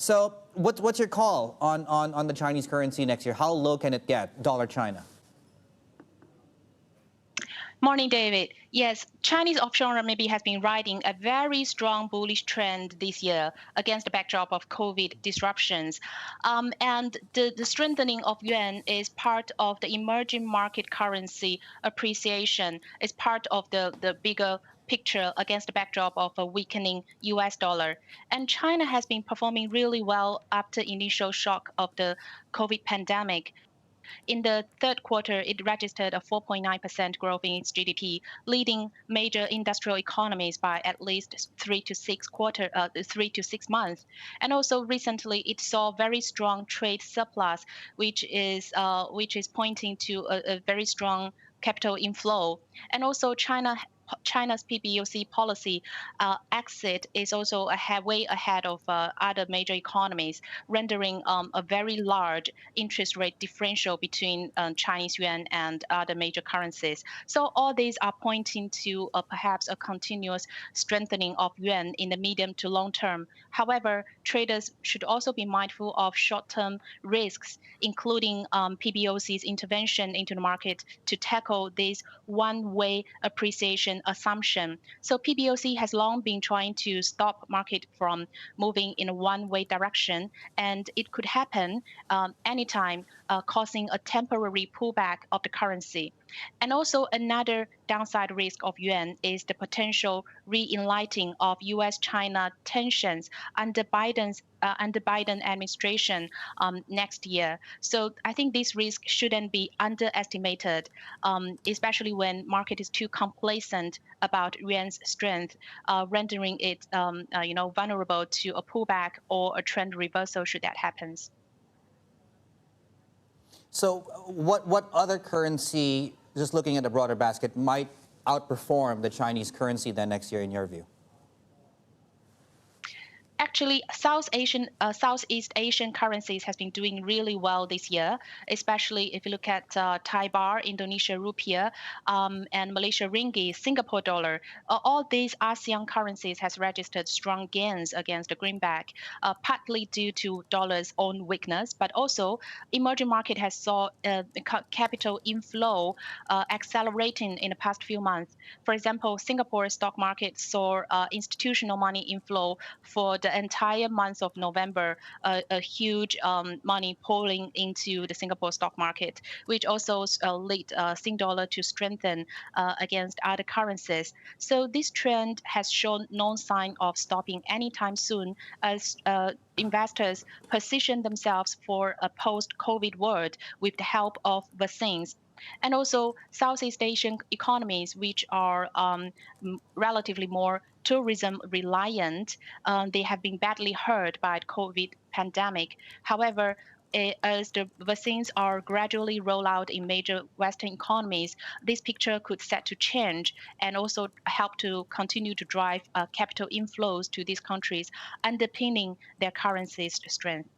So what's your call on the Chinese currency next year? How low can it get, dollar China? Morning, David. Yes, Chinese offshore renminbi has been riding a very strong bullish trend this year against the backdrop of COVID disruptions. And the strengthening of yuan is part of the emerging market currency appreciation, is part of the bigger picture against the backdrop of a weakening US dollar. And China has been performing really well after initial shock of the COVID pandemic. In the third quarter, it registered a 4.9% growth in its GDP, leading major industrial economies by at least 3 to 6 months. And also recently, it saw very strong trade surplus, which is pointing to a very strong capital inflow. And also China's PBOC policy exit is also way ahead of other major economies, rendering a very large interest rate differential between Chinese yuan and other major currencies. So all these are pointing to perhaps a continuous strengthening of yuan in the medium to long term. However, traders should also be mindful of short-term risks, including PBOC's intervention into the market to tackle this one-way appreciation assumption. So PBOC has long been trying to stop market from moving in a one-way direction, and it could happen anytime, causing a temporary pullback of the currency. And also another downside risk of yuan is the potential re-enlighting of U.S.-China tensions under Biden administration next year. So I think this risk shouldn't be underestimated, especially when market is too complacent about yuan's strength, rendering it vulnerable to a pullback or a trend reversal should that happen. So what other currency, just looking at the broader basket, might outperform the Chinese currency then next year in your view? Actually, Southeast Asian currencies has been doing really well this year, especially if you look at Thai baht, Indonesia rupiah, and Malaysia ringgit, Singapore dollar. All these ASEAN currencies has registered strong gains against the greenback, partly due to dollar's own weakness, but also emerging market has saw capital inflow accelerating in the past few months. For example, Singapore stock market saw institutional money inflow for the entire month of November, a huge money pouring into the Singapore stock market, which also led Sing dollar to strengthen against other currencies. So this trend has shown no sign of stopping anytime soon as investors position themselves for a post-COVID world with the help of vaccines. And also Southeast Asian economies, which are relatively more tourism reliant, they have been badly hurt by the COVID pandemic. However, as the vaccines are gradually rolled out in major Western economies, this picture could set to change and also help to continue to drive capital inflows to these countries, underpinning their currency's strength.